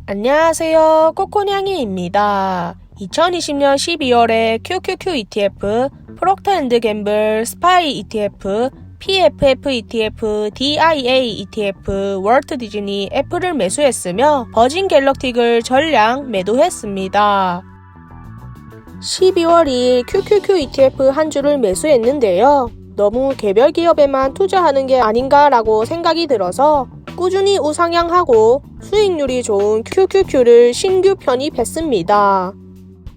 안녕하세요. 꼬꼬냥이입니다. 2020년 12월에 QQQ ETF, 프록터앤드갬블 스파이 ETF, PFF ETF, DIA ETF, 월트 디즈니, 애플을 매수했으며 버진 갤럭틱을 전량 매도했습니다. 12월 2일 QQQ ETF 한 주를 매수했는데요. 너무 개별 기업에만 투자하는 게 아닌가라고 생각이 들어서 꾸준히 우상향하고 수익률이 좋은 QQQ를 신규 편입했습니다.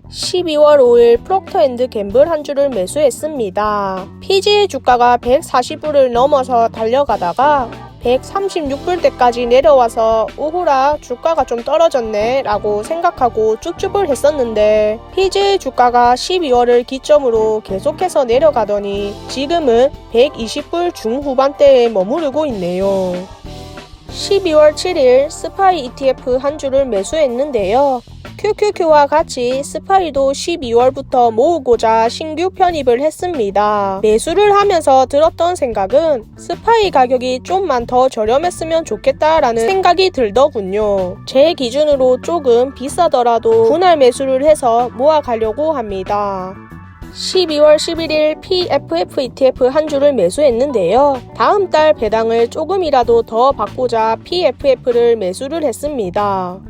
12월 5일 프록터앤드갬블 한 주를 매수했습니다. PG의 주가가 140불을 넘어서 달려가다가 136불대까지 내려와서 오호라 주가가 좀 떨어졌네 라고 생각하고 쭈쭈을 했었는데 PG의 주가가 12월을 기점으로 계속해서 내려가더니 지금은 120불 중후반대에 머무르고 있네요. 12월 7일 스파이 ETF 한 주를 매수했는데요. QQQ와 같이 스파이도 12월부터 모으고자 신규 편입을 했습니다. 매수를 하면서 들었던 생각은 스파이 가격이 좀만 더 저렴했으면 좋겠다라는 생각이 들더군요. 제 기준으로 조금 비싸더라도 분할 매수를 해서 모아가려고 합니다. 12월 11일 PFF ETF 한 주를 매수했는데요. 다음 달 배당을 조금이라도 더 받고자 PFF를 매수를 했습니다.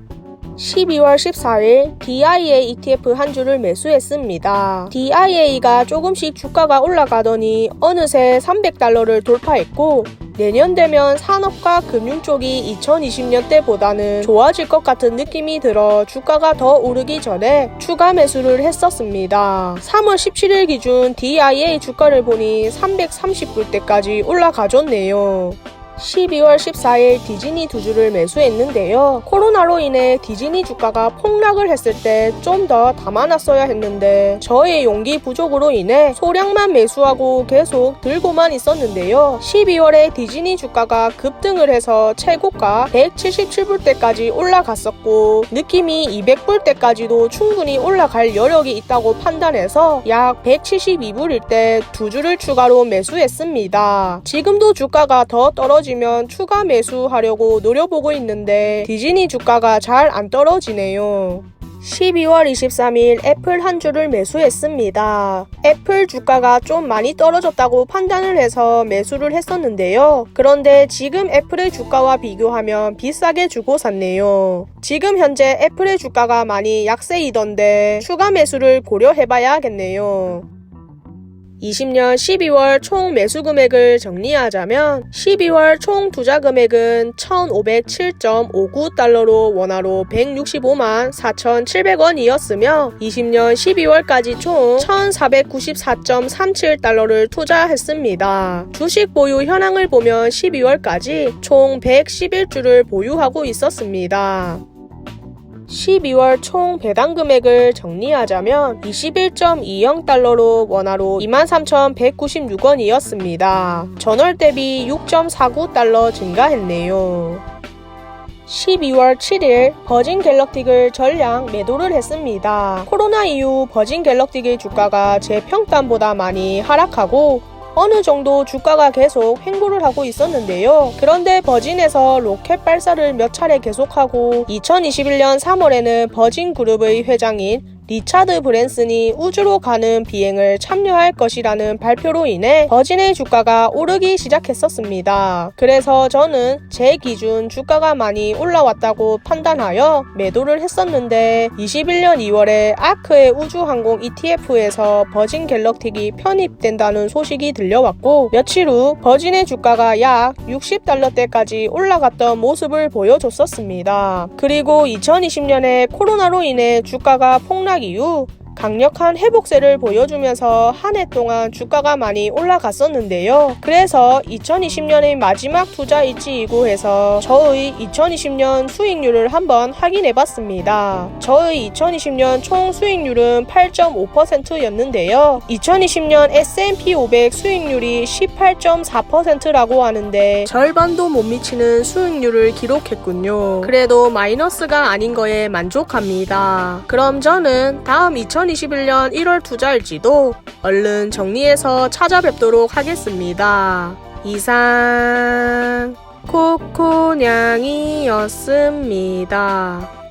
12월 14일 DIA ETF 한 주를 매수했습니다. DIA가 조금씩 주가가 올라가더니 어느새 $300를 돌파했고 내년 되면 산업과 금융 쪽이 2020년 때보다는 좋아질 것 같은 느낌이 들어 주가가 더 오르기 전에 추가 매수를 했었습니다. 3월 17일 기준 DIA 주가를 보니 330불대까지 올라가줬네요. 12월 14일 디즈니 두 주를 매수했는데요. 코로나로 인해 디즈니 주가가 폭락을 했을 때 좀 더 담아놨어야 했는데 저의 용기 부족으로 인해 소량만 매수하고 계속 들고만 있었는데요. 12월에 디즈니 주가가 급등을 해서 최고가 177불대까지 올라갔었고 느낌이 200불대까지도 충분히 올라갈 여력이 있다고 판단해서 약 172불일 때 두 주를 추가로 매수했습니다. 지금도 주가가 더 떨어지면 추가 매수하려고 노려보고 있는데 디즈니 주가가 잘 안 떨어지네요. 12월 23일 애플 한 주를 매수했습니다. 애플 주가가 좀 많이 떨어졌다고 판단을 해서 매수를 했었는데요. 그런데 지금 애플의 주가와 비교하면 비싸게 주고 샀네요. 지금 현재 애플의 주가가 많이 약세이던데 추가 매수를 고려해봐야겠네요. 20년 12월 총 매수 금액을 정리하자면 12월 총 투자 금액은 1,507.59달러로 원화로 165만 4,700원이었으며 20년 12월까지 총 1,494.37달러를 투자했습니다. 주식 보유 현황을 보면 12월까지 총 111주를 보유하고 있었습니다. 12월 총 배당 금액을 정리하자면 21.20달러로 원화로 23,196원이었습니다. 전월 대비 6.49달러 증가했네요. 12월 7일 버진 갤럭틱을 전량 매도를 했습니다. 코로나 이후 버진 갤럭틱의 주가가 제 평단보다 많이 하락하고 어느 정도 주가가 계속 횡보를 하고 있었는데요. 그런데 버진에서 로켓 발사를 몇 차례 계속하고 2021년 3월에는 버진 그룹의 회장인 리차드 브랜슨이 우주로 가는 비행을 참여할 것이라는 발표로 인해 버진의 주가가 오르기 시작했었습니다. 그래서 저는 제 기준 주가가 많이 올라왔다고 판단하여 매도를 했었는데 21년 2월에 아크의 우주항공 ETF에서 버진 갤럭틱이 편입된다는 소식이 들려왔고 며칠 후 버진의 주가가 약 60달러대까지 올라갔던 모습을 보여줬었습니다. 그리고 2020년에 코로나로 인해 주가가 폭락 이후 강력한 회복세를 보여주면서 한 해 동안 주가가 많이 올라갔었는데요. 그래서 2020년의 마지막 투자일지이고 해서 저의 2020년 수익률을 한번 확인해봤습니다. 저의 2020년 총 수익률은 8.5%였는데요. 2020년 S&P 500 수익률이 18.4%라고 하는데 절반도 못 미치는 수익률을 기록했군요. 그래도 마이너스가 아닌 거에 만족합니다. 그럼 저는 다음 2021년 1월 투자일지도 얼른 정리해서 찾아뵙도록 하겠습니다. 이상 코코냥이었습니다.